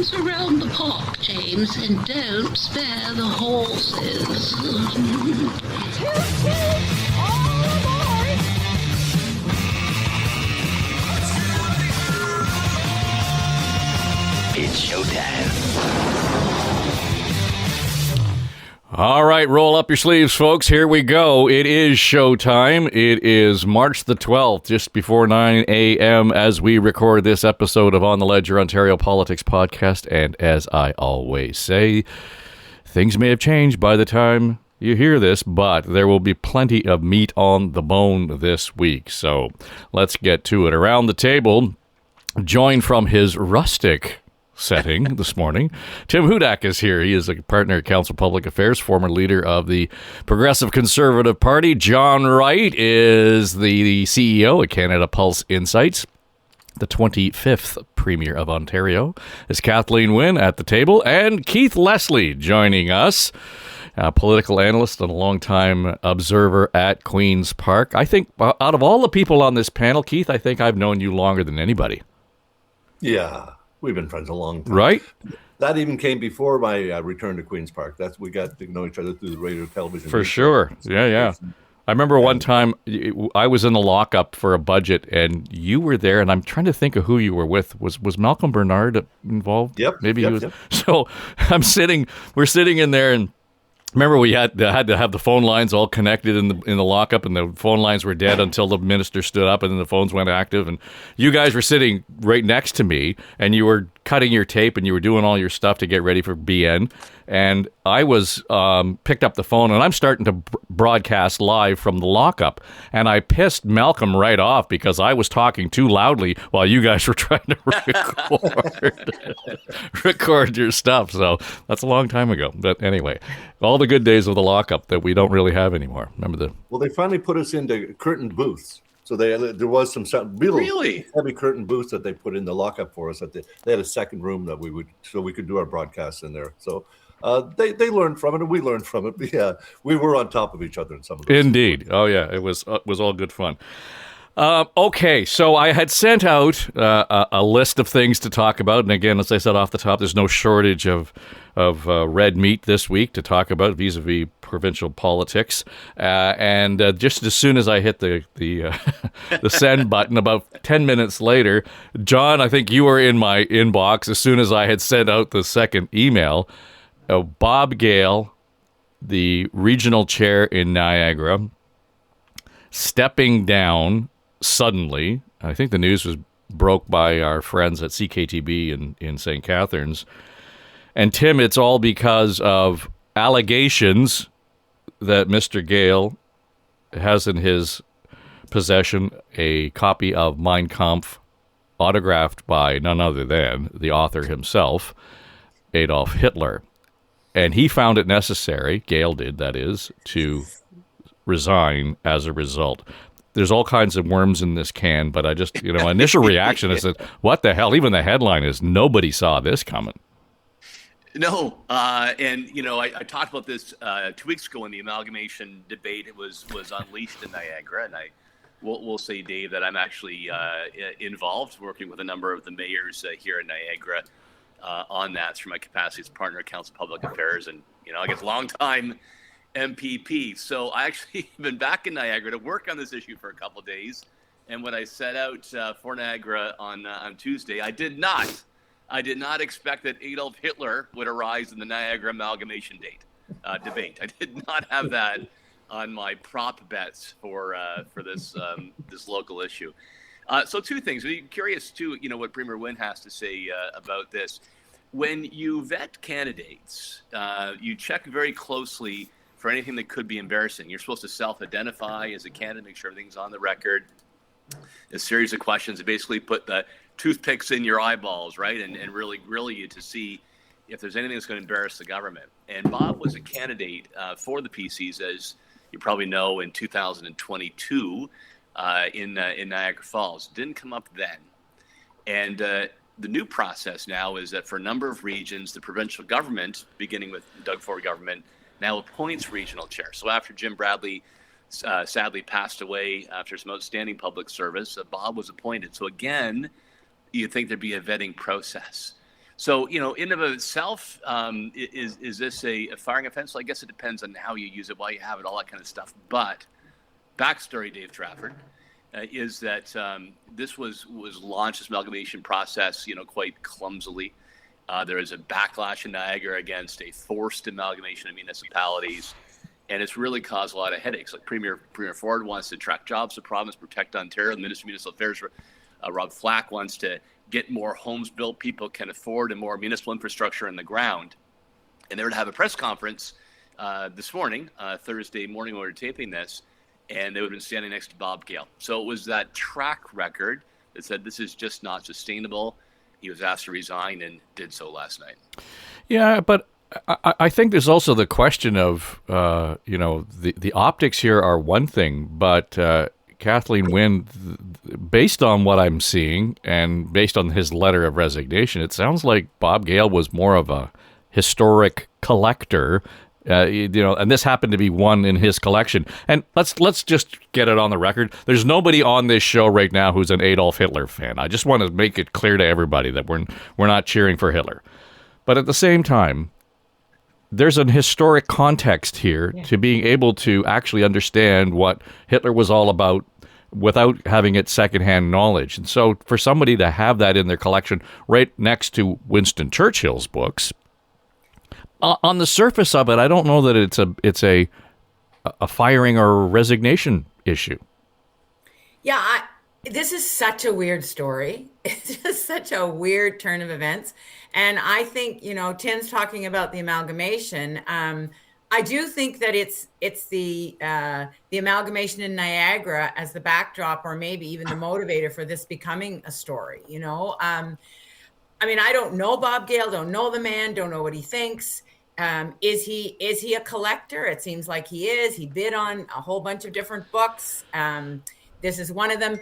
hands around the pot, James, and don't spare the horses. It's showtime. All right, roll up your sleeves, folks. Here we go. It is showtime. It is March the 12th, just before 9 a.m. as we record this episode of On the Ledger Ontario Politics Podcast. And as I always say, things may have changed by the time you hear this, but there will be plenty of meat on the bone this week. So let's get to it. Around the table, joined from his rustic setting this morning, Tim Hudak is here. He is a partner at Counsel Public Affairs, former leader of the Progressive Conservative Party. John Wright is the CEO at Canada Pulse Insights, the 25th Premier of Ontario. Is Kathleen Wynne at the table, and Keith Leslie joining us, a political analyst and a longtime observer at Queen's Park. I think out of all the people on this panel, Keith, I think I've known you longer than anybody. Yeah. We've been friends a long time. Right? That even came before my return to Queen's Park. We got to know each other through the radio, television. For sure. Yeah. I remember one time I was in the lockup for a budget, and you were there, and I'm trying to think of who you were with. Was Malcolm Bernard involved? Yep. Maybe he was. Yep. So we're sitting in there, and remember we had to have the phone lines all connected in the lockup, and the phone lines were dead until the minister stood up, and then the phones went active. And you guys were sitting right next to me, and you were cutting your tape, and you were doing all your stuff to get ready for BN. And I was picked up the phone, and I'm starting to broadcast live from the lockup. And I pissed Malcolm right off because I was talking too loudly while you guys were trying to record your stuff. So that's a long time ago. But anyway, all the good days of the lockup that we don't really have anymore. Remember Well, they finally put us into curtained booths. So there was some really heavy curtain booths that they put in the lockup for us. They had a second room that we could do our broadcasts in there. So they learned from it, and we learned from it. But yeah, we were on top of each other in some of those. Indeed. Oh yeah, it was all good fun. Okay, so I had sent out a list of things to talk about, and again, as I said off the top, there's no shortage of red meat this week to talk about vis-a-vis provincial politics. And just as soon as I hit the send button, about 10 minutes later, John, I think you were in my inbox as soon as I had sent out the second email. Bob Gale, the regional chair in Niagara, stepping down suddenly. I think the news was broke by our friends at CKTB in St. Catharines. And Tim, it's all because of allegations that Mr. Gale has in his possession a copy of Mein Kampf, autographed by none other than the author himself, Adolf Hitler. And he found it necessary, Gale did, that is, to resign as a result. There's all kinds of worms in this can, but I just, initial reaction is that, what the hell? Even the headline is, nobody saw this coming. No, and I talked about this 2 weeks ago in the amalgamation debate. It was unleashed in Niagara, and I will say, Dave, that I'm actually involved, working with a number of the mayors here in Niagara on that through my capacity as partner at Counsel Public Affairs, and I guess long time MPP. So I actually been back in Niagara to work on this issue for a couple of days, and when I set out for Niagara on Tuesday, I did not expect that Adolf Hitler would arise in the Niagara amalgamation debate. I did not have that on my prop bets for this local issue. So two things. I'm curious too, what Premier Wynne has to say about this. When you vet candidates, you check very closely for anything that could be embarrassing. You're supposed to self-identify as a candidate, make sure everything's on the record. A series of questions that basically put the toothpicks in your eyeballs, right? And really grill you to see if there's anything that's going to embarrass the government. And Bob was a candidate for the PCs, as you probably know, in 2022 in Niagara Falls. Didn't come up then. And the new process now is that for a number of regions, the provincial government, beginning with Doug Ford government, now appoints regional chairs. So after Jim Bradley sadly passed away after some outstanding public service, Bob was appointed. So again, you'd think there'd be a vetting process. So, in and of itself, is this a firing offense? Well, I guess it depends on how you use it, why you have it, all that kind of stuff. But backstory, Dave Trafford, is that this was launched, this amalgamation process, quite clumsily. There is a backlash in Niagara against a forced amalgamation of municipalities, and it's really caused a lot of headaches. Like Premier Ford wants to attract jobs to the province, protect Ontario. The Minister of Municipal Affairs, Rob Flack, wants to get more homes built people can afford and more municipal infrastructure in the ground. And they were to have a press conference this morning, Thursday morning when we were taping this, and they would have been standing next to Bob Gale. So it was that track record that said this is just not sustainable. He was asked to resign and did so last night. Yeah, but I think there's also the question of, the optics here are one thing, but Kathleen, Wynne, based on what I'm seeing and based on his letter of resignation, it sounds like Bob Gale was more of a historic collector, and this happened to be one in his collection. And let's just get it on the record. There's nobody on this show right now who's an Adolf Hitler fan. I just want to make it clear to everybody that we're not cheering for Hitler. But at the same time, there's an historic context here to being able to actually understand what Hitler was all about without having it secondhand knowledge. And so for somebody to have that in their collection right next to Winston Churchill's books, on the surface of it, I don't know that it's a firing or a resignation issue. Yeah, this is such a weird story. It's just such a weird turn of events. And I think, Tim's talking about the amalgamation. I do think that it's the amalgamation in Niagara as the backdrop, or maybe even the motivator for this becoming a story. I don't know Bob Gale, don't know the man, don't know what he thinks. Is he a collector? It seems like he is. He bid on a whole bunch of different books. This is one of them.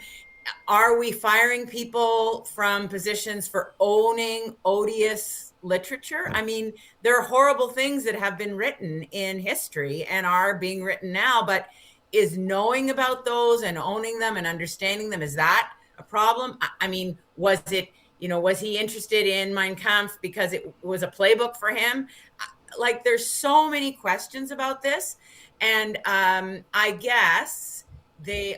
Are we firing people from positions for owning odious literature? There are horrible things that have been written in history and are being written now, but is knowing about those and owning them and understanding them, is that a problem? Was it, was he interested in Mein Kampf because it was a playbook for him? There's so many questions about this. And I guess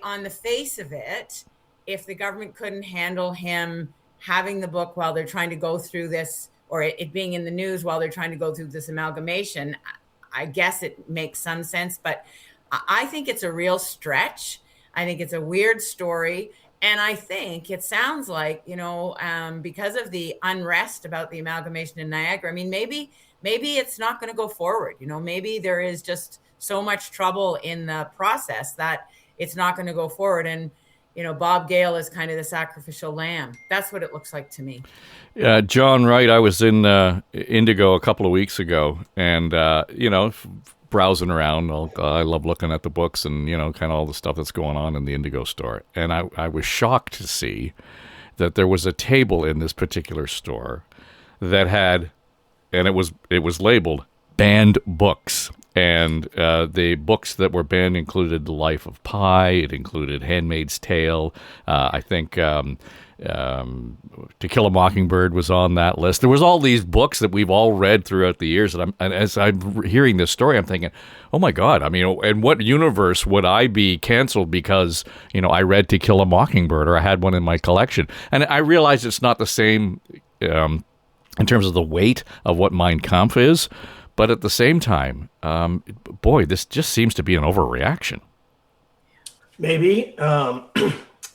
on the face of it, if the government couldn't handle him having the book while they're trying to go through this, or it being in the news while they're trying to go through this amalgamation, I guess it makes some sense. But I think it's a real stretch. I think it's a weird story. And I think it sounds like, because of the unrest about the amalgamation in Niagara, maybe it's not going to go forward. Maybe there is just so much trouble in the process that it's not going to go forward. And Bob Gale is kind of the sacrificial lamb. That's what it looks like to me. John Wright, I was in Indigo a couple of weeks ago, and, browsing around. I love looking at the books and, kind of all the stuff that's going on in the Indigo store. And I was shocked to see that there was a table in this particular store that had, and it was labeled banned books. And the books that were banned included The Life of Pi. It included Handmaid's Tale. I think To Kill a Mockingbird was on that list. There was all these books that we've all read throughout the years. And as I'm hearing this story, I'm thinking, oh my God, in what universe would I be canceled because, I read To Kill a Mockingbird or I had one in my collection? And I realize it's not the same in terms of the weight of what Mein Kampf is. But at the same time, this just seems to be an overreaction. Maybe.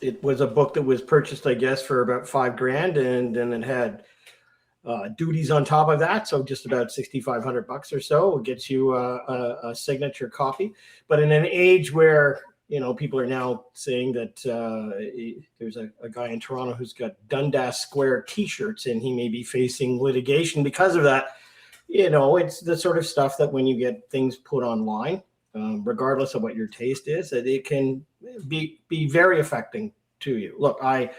It was a book that was purchased, I guess, for about $5,000, and then it had duties on top of that. So just about $6,500 or so. It gets you a signature copy. But in an age where, people are now saying that there's a guy in Toronto who's got Dundas Square T-shirts, and he may be facing litigation because of that. It's the sort of stuff that when you get things put online, regardless of what your taste is, that it can be very affecting to you. Look, the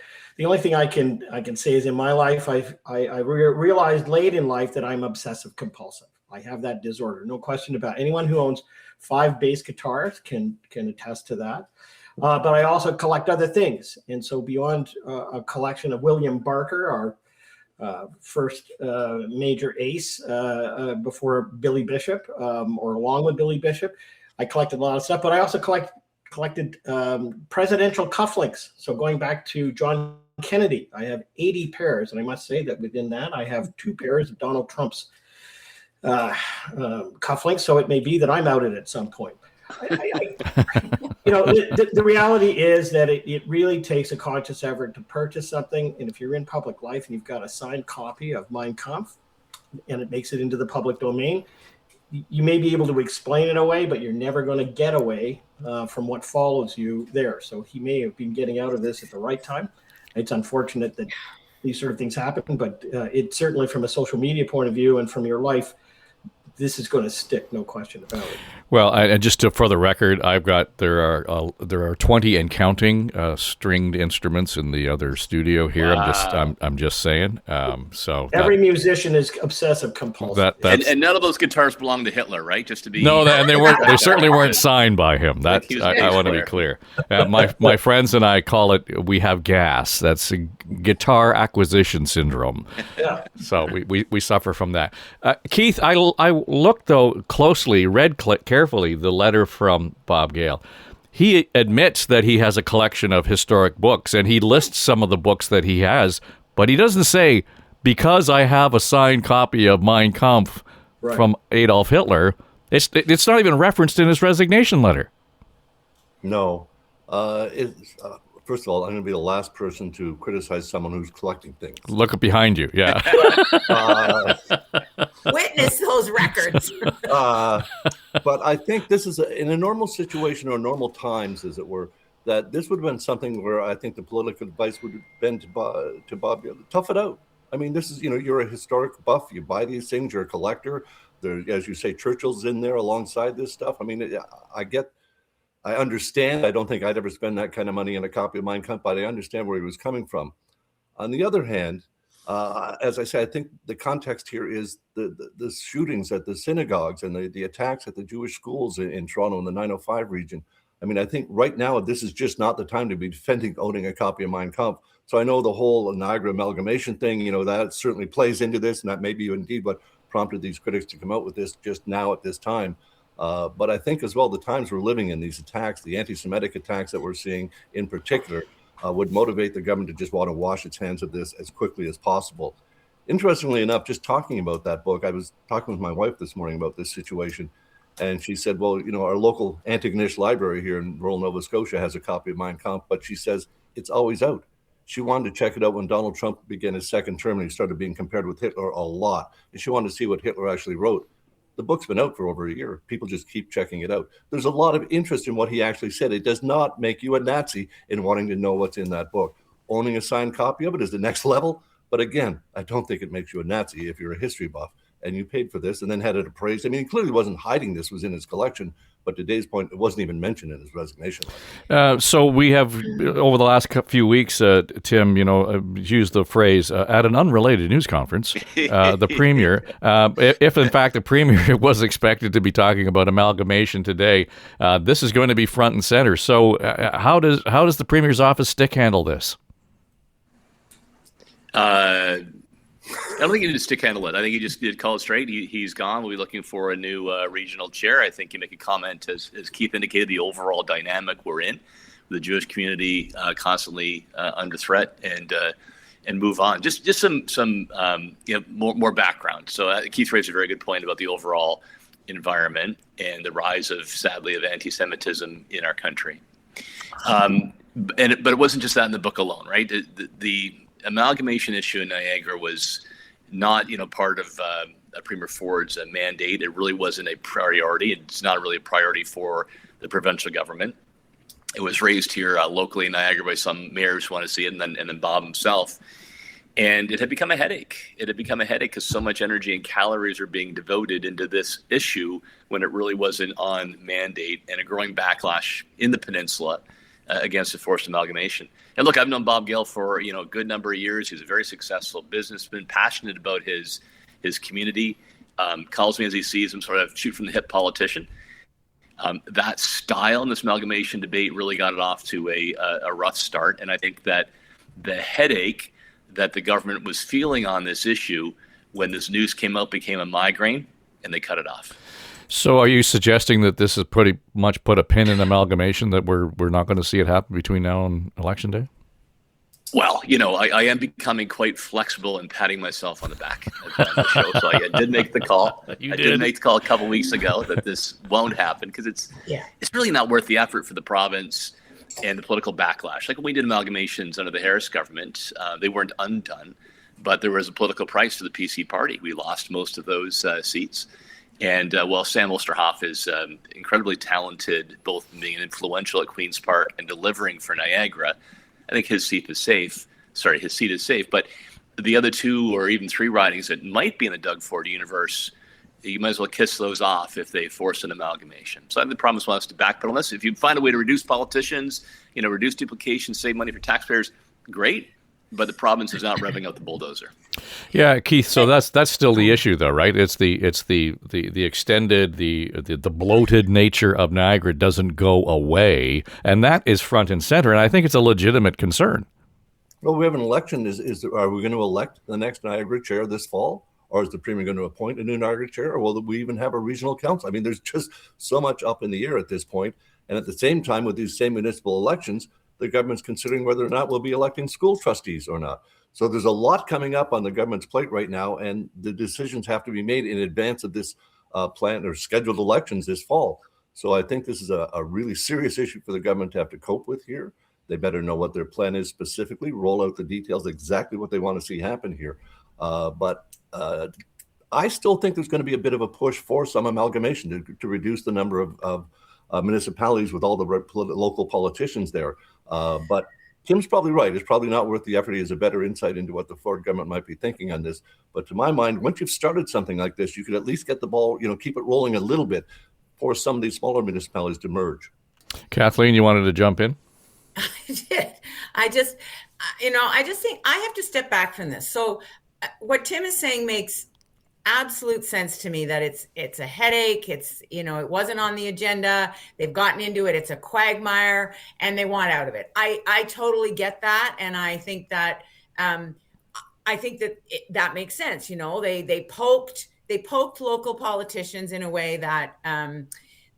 only thing I can say is in my life, I realized late in life that I'm obsessive compulsive. I have that disorder, no question about it. Anyone who owns 5 bass guitars can attest to that. But I also collect other things, and so beyond a collection of William Barker, our first major ace before Billy Bishop, or along with Billy Bishop. I collected a lot of stuff, but I also collected presidential cufflinks. So going back to John Kennedy, I have 80 pairs, and I must say that within that, I have 2 pairs of Donald Trump's cufflinks. So it may be that I'm outed at some point. The reality is that it really takes a conscious effort to purchase something. And if you're in public life and you've got a signed copy of Mein Kampf and it makes it into the public domain, you may be able to explain it away, but you're never going to get away from what follows you there. So he may have been getting out of this at the right time. It's unfortunate that these sort of things happen, but it certainly, from a social media point of view and from your life, this is going to stick, no question about it. Well, and just for the record, there are 20 and counting stringed instruments in the other studio here. Wow. I'm just saying. So every musician is obsessive compulsive. And none of those guitars belong to Hitler, right? Just to be and they weren't. They certainly weren't signed by him. That I want to be clear. My friends and I call it. We have gas. That's a guitar acquisition syndrome. Yeah. So we suffer from that. Keith, I looked though closely, read carefully the letter from Bob Gale. He admits that he has a collection of historic books, and he lists some of the books that he has, but he doesn't say, because I have a signed copy of Mein Kampf from Adolf Hitler. It's not even referenced in his resignation letter. No. First of all, I'm going to be the last person to criticize someone who's collecting things. Look behind you, yeah. Witness those records. But I think this is, in a normal situation or normal times, as it were, that this would have been something where I think the political advice would have been to Bob, tough it out. I mean, this is, you're a historic buff. You buy these things. You're a collector. There, as you say, Churchill's in there alongside this stuff. I mean, I understand. I don't think I'd ever spend that kind of money on a copy of Mein Kampf, but I understand where he was coming from. On the other hand, as I say, I think the context here is the shootings at the synagogues and the attacks at the Jewish schools in Toronto in the 905 region. I mean, I think right now this is just not the time to be defending owning a copy of Mein Kampf. So I know the whole Niagara amalgamation thing, that certainly plays into this, and that may be indeed what prompted these critics to come out with this just now at this time. But I think as well, the times we're living in, these attacks, the anti-Semitic attacks that we're seeing in particular, would motivate the government to just want to wash its hands of this as quickly as possible. Interestingly enough, just talking about that book, I was talking with my wife this morning about this situation, and she said, well, our local Antigonish library here in rural Nova Scotia has a copy of Mein Kampf, but she says it's always out. She wanted to check it out when Donald Trump began his second term and he started being compared with Hitler a lot, and she wanted to see what Hitler actually wrote. The book's been out for over a year. People just keep checking it out. There's a lot of interest in what he actually said. It does not make you a Nazi in wanting to know what's in that book. Owning a signed copy of it is the next level. But again, I don't think it makes you a Nazi if you're a history buff and you paid for this and then had it appraised. I mean, he clearly wasn't hiding this was in his collection, but to Dave's point, it wasn't even mentioned in his resignation letter. So we have, over the last few weeks, Tim, used the phrase, at an unrelated news conference, the Premier, if in fact the Premier was expected to be talking about amalgamation today, this is going to be front and center. So how does the Premier's office stick handle this? I don't think he did stick handle it. I think he just did call it straight. He's gone. We'll be looking for a new regional chair. I think you make a comment, as Keith indicated, the overall dynamic we're in, with the Jewish community constantly under threat, and move on. Just some more background. So Keith raised a very good point about the overall environment and the rise sadly of anti-Semitism in our country. But it wasn't just that in the book alone, right? The amalgamation issue in Niagara was not, part of Premier Ford's mandate. It really wasn't a priority. It's not really a priority for the provincial government. It was raised here locally in Niagara by some mayors who want to see it, and then Bob himself. And it had become a headache. It had become a headache because so much energy and calories are being devoted into this issue when it really wasn't on mandate, and a growing backlash in the peninsula against the forced amalgamation. And look, I've known Bob Gale for a good number of years. He's a very successful businessman, passionate about his community. Calls me as he sees him, sort of shoot from the hip politician. That style in this amalgamation debate really got it off to a rough start. And I think that the headache that the government was feeling on this issue when this news came out, became a migraine, and they cut it off. So are you suggesting that this is pretty much put a pin in amalgamation, that we're not going to see it happen between now and Election Day? Well, I am becoming quite flexible and patting myself on the back at the show. So I did make the call. I did make the call a couple weeks ago that this won't happen because it's really not worth the effort for the province and the political backlash. Like when we did amalgamations under the Harris government, they weren't undone, but there was a political price to the PC party. We lost most of those seats. And while Sam Osterhoff is incredibly talented, both being influential at Queen's Park and delivering for Niagara, I think his seat is safe. But the other 2 or even 3 ridings that might be in the Doug Ford universe, you might as well kiss those off if they force an amalgamation. So I think the province wants to backpedal. If you find a way to reduce politicians, reduce duplication, save money for taxpayers, great. But the province is not revving up the bulldozer. Yeah, Keith. So that's still the issue, though, right? It's the extended, the bloated nature of Niagara doesn't go away, and that is front and center. And I think it's a legitimate concern. Well, we have an election. Are we going to elect the next Niagara chair this fall, or is the Premier going to appoint a new Niagara chair, or will we even have a regional council? I mean, there's just so much up in the air at this point. And at the same time, with these same municipal elections, the government's considering whether or not we'll be electing school trustees or not. So there's a lot coming up on the government's plate right now, and the decisions have to be made in advance of this planned or scheduled elections this fall. So I think this is a really serious issue for the government to have to cope with here. They better know what their plan is specifically, roll out the details, exactly what they want to see happen here. But I still think there's going to be a bit of a push for some amalgamation to reduce the number of municipalities with all the local politicians there. But Tim's probably right. It's probably not worth the effort. He has a better insight into what the Ford government might be thinking on this. But to my mind, once you've started something like this, you could at least get the ball, keep it rolling a little bit for some of these smaller municipalities to merge. Kathleen, you wanted to jump in? I did. I just think I have to step back from this. So what Tim is saying makes absolute sense to me, that it's a headache. It wasn't on the agenda. They've gotten into it. It's a quagmire and they want out of it. I totally get that. And I think that, that makes sense. They poked local politicians in a way that,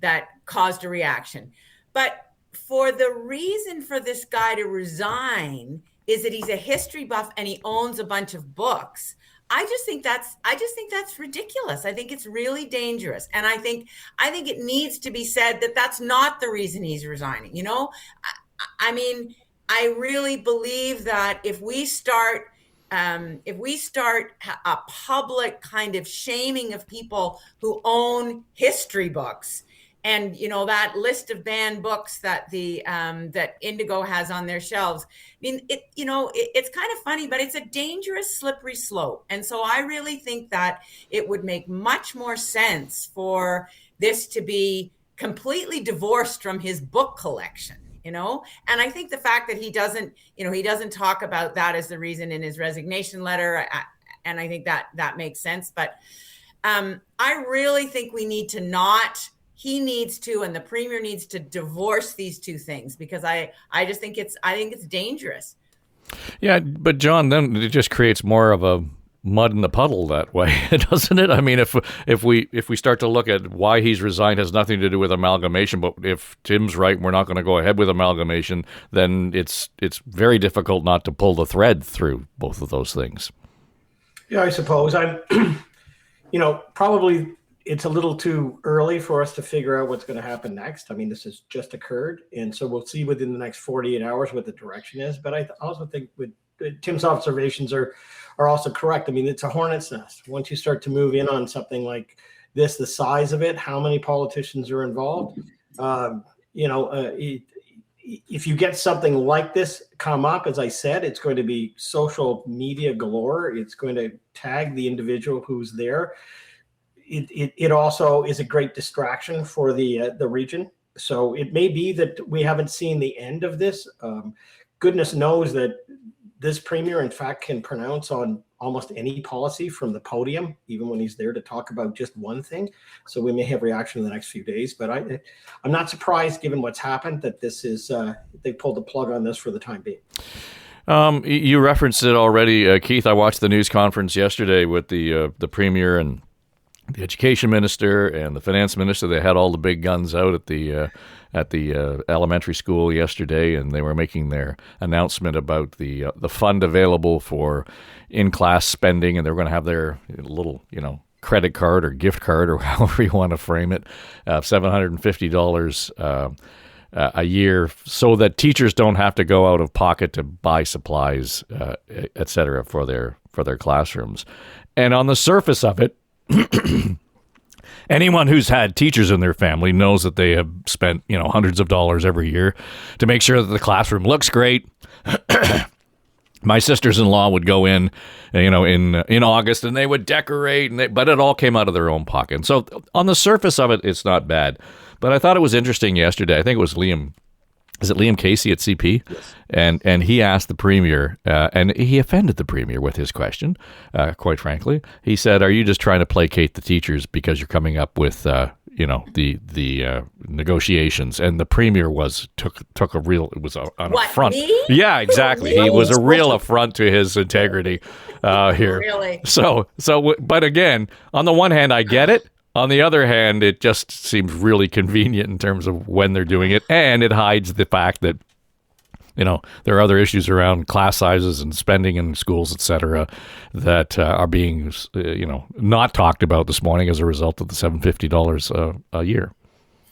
that caused a reaction. But for the reason for this guy to resign is that he's a history buff and he owns a bunch of books. I just think that's ridiculous. I think it's really dangerous. And I think it needs to be said that that's not the reason he's resigning. I mean, I really believe that if we start a public kind of shaming of people who own history books, and that list of banned books that that Indigo has on their shelves, I mean, it's kind of funny, but it's a dangerous, slippery slope. And so I really think that it would make much more sense for this to be completely divorced from his book collection. And I think the fact that he doesn't talk about that as the reason in his resignation letter, and I think that makes sense. But I really think he needs to, and the Premier needs to divorce these two things, because I just think it's dangerous. Yeah, but John, then it just creates more of a mud in the puddle that way, doesn't it? I mean, if we start to look at why he's resigned has nothing to do with amalgamation, but if Tim's right, we're not going to go ahead with amalgamation, then it's very difficult not to pull the thread through both of those things. Yeah, I suppose probably it's a little too early for us to figure out what's going to happen next. I mean, this has just occurred, and so we'll see within the next 48 hours what the direction is. But I also think with Tim's observations are also correct. I mean, it's a hornet's nest. Once you start to move in on something like this, the size of it, how many politicians are involved, if you get something like this come up, as I said, it's going to be social media galore. It's going to tag the individual who's there. It also is a great distraction for the region. So it may be that we haven't seen the end of this. Goodness knows that this Premier, in fact, can pronounce on almost any policy from the podium, even when he's there to talk about just one thing. So we may have reaction in the next few days. But I'm not surprised, given what's happened, that this is they pulled the plug on this for the time being. You referenced it already, Keith. I watched the news conference yesterday with the premier and the education minister and the finance minister. They had all the big guns out at the elementary school yesterday, and they were making their announcement about the fund available for in-class spending, and they're going to have their little, credit card or gift card or however you want to frame it, $750 a year, so that teachers don't have to go out of pocket to buy supplies, et cetera, for their classrooms. And on the surface of it, anyone who's had teachers in their family knows that they have spent, hundreds of dollars every year to make sure that the classroom looks great. My sisters-in-law would go in, in August, and they would decorate, but it all came out of their own pocket. And so on the surface of it, it's not bad. But I thought it was interesting yesterday. I think it was Liam. Is it Liam Casey at CP? Yes. And he asked the premier, and he offended the premier with his question, quite frankly. He said, "Are you just trying to placate the teachers because you're coming up with, the negotiations?" And the premier took a real, it was an affront. Me? Yeah, exactly. He was a real affront to his integrity here. Really? So, but again, on the one hand, I get it. On the other hand, it just seems really convenient in terms of when they're doing it, and it hides the fact that, there are other issues around class sizes and spending in schools, et cetera, that are being, not talked about this morning as a result of the $750 a year.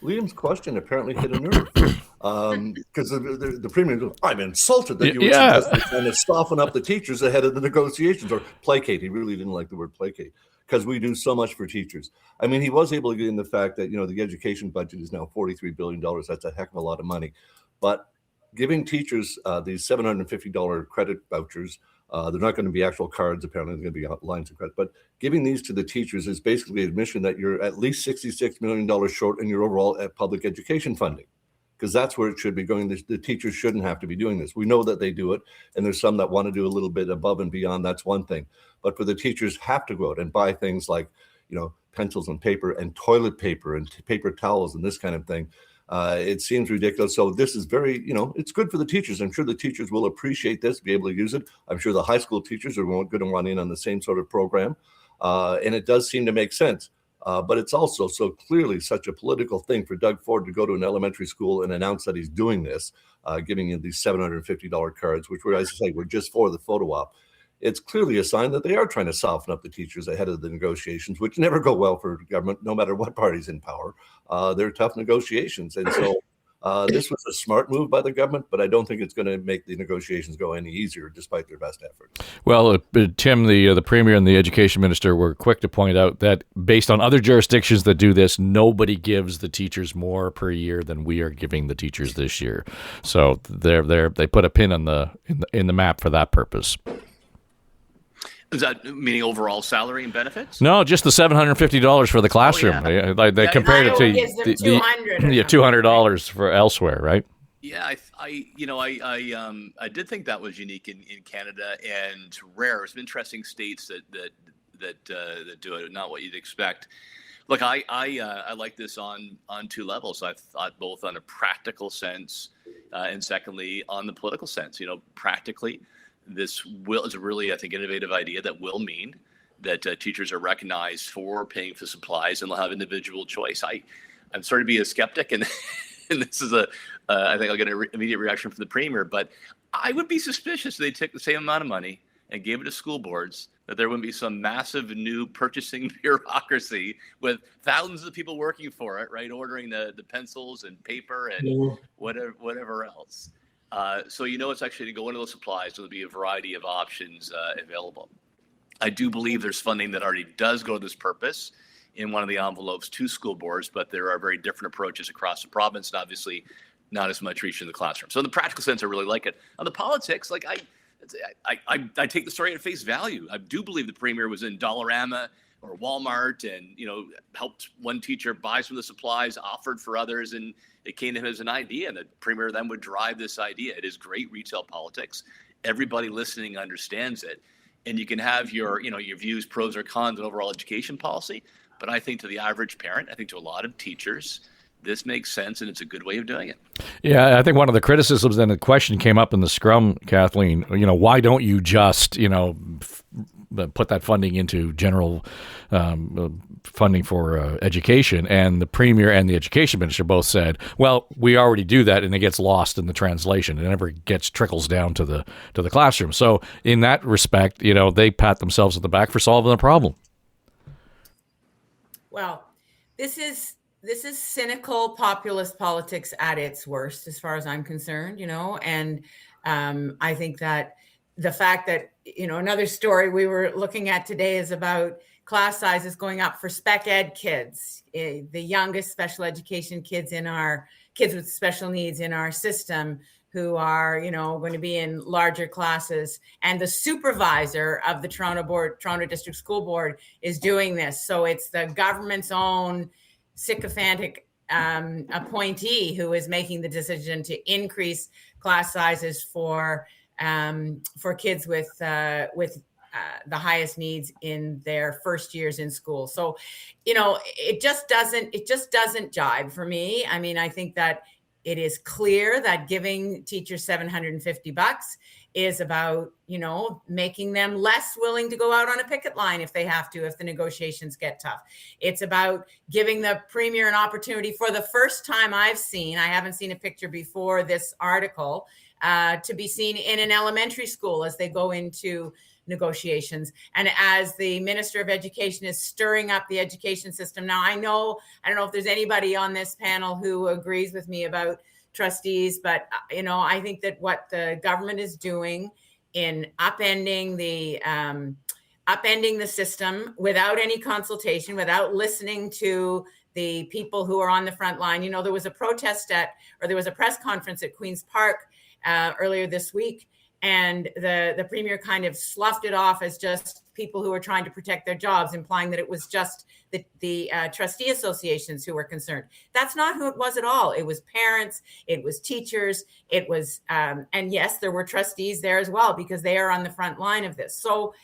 Liam's question apparently hit a nerve because the premier goes, "I'm insulted that you were trying to soften up the teachers ahead of the negotiations," or placate. He really didn't like the word placate, because we do so much for teachers. I mean, he was able to get in the fact that, the education budget is now $43 billion. That's a heck of a lot of money. But giving teachers these $750 credit vouchers, they're not going to be actual cards, apparently they're going to be lines of credit, but giving these to the teachers is basically admission that you're at least $66 million short in your overall public education funding, because that's where it should be going. The teachers shouldn't have to be doing this. We know that they do it, and there's some that want to do a little bit above and beyond. That's one thing. But for the teachers have to go out and buy things like, pencils and paper and toilet paper and paper towels and this kind of thing. It seems ridiculous. So this is very, it's good for the teachers. I'm sure the teachers will appreciate this, be able to use it. I'm sure the high school teachers are going to want in on the same sort of program. And it does seem to make sense. But it's also so clearly such a political thing for Doug Ford to go to an elementary school and announce that he's doing this, giving you these $750 cards, which were, as I say, were just for the photo op. It's clearly a sign that they are trying to soften up the teachers ahead of the negotiations, which never go well for government, no matter what party's in power. They're tough negotiations. And so this was a smart move by the government, but I don't think it's going to make the negotiations go any easier, despite their best efforts. Well, Tim, the premier and the education minister were quick to point out that based on other jurisdictions that do this, nobody gives the teachers more per year than we are giving the teachers this year. So they put a pin in the map for that purpose. Is that meaning overall salary and benefits? No, just the $750 for the classroom. Oh, yeah. They compared it to the $200 for elsewhere, right? Yeah, I did think that was unique in Canada and rare. There's interesting states that do it, not what you'd expect. Look, I like this on two levels. I thought both on a practical sense and secondly on the political sense. Practically, this is a really, I think, innovative idea that will mean that teachers are recognized for paying for supplies and they'll have individual choice. I'm sorry to be a skeptic, and and this is I think I'll get an immediate reaction from the premier, but I would be suspicious if they took the same amount of money and gave it to school boards, that there wouldn't be some massive new purchasing bureaucracy with thousands of people working for it, right? Ordering the pencils and paper and whatever else. So it's actually to go into those supplies. There'll be a variety of options available. I do believe there's funding that already does go to this purpose in one of the envelopes to school boards, but there are very different approaches across the province, and obviously not as much reach in the classroom. So in the practical sense, I really like it. On the politics, I take the story at face value. I do believe the premier was in Dollarama or Walmart and, helped one teacher buy some of the supplies, offered for others, and it came to him as an idea, and the premier then would drive this idea. It is great retail politics. Everybody listening understands it. And you can have your views, pros or cons on overall education policy. But I think to the average parent, I think to a lot of teachers, this makes sense and it's a good way of doing it. Yeah, I think one of the criticisms and the question came up in the scrum, Kathleen, why don't you just, put that funding into general funding for education? And the Premier and the Education Minister both said, well, we already do that, and it gets lost in the translation. It never trickles down to the classroom. So in that respect, they pat themselves on the back for solving the problem. Well, this is cynical populist politics at its worst, as far as I'm concerned, and I think that the fact that, another story we were looking at today is about class sizes going up for spec ed kids, the youngest special education kids kids with special needs in our system, who are, going to be in larger classes. And the supervisor of the Toronto District School Board is doing this. So it's the government's own sycophantic appointee who is making the decision to increase class sizes for kids with the highest needs in their first years in school. So, it just doesn't jibe for me. I mean, I think that it is clear that giving teachers $750 is about, making them less willing to go out on a picket line if they have to, if the negotiations get tough. It's about giving the Premier an opportunity for the first time I haven't seen a picture before this article, to be seen in an elementary school as they go into negotiations. And as the Minister of Education is stirring up the education system. Now, I don't know if there's anybody on this panel who agrees with me about trustees, but, I think that what the government is doing in upending the system without any consultation, without listening to the people who are on the front line. There was a press conference at Queen's Park earlier this week, and the Premier kind of sloughed it off as just people who are trying to protect their jobs, implying that it was just the trustee associations who were concerned. That's not who it was at all. It was parents, it was teachers, it was, and yes, there were trustees there as well, because they are on the front line of this. So,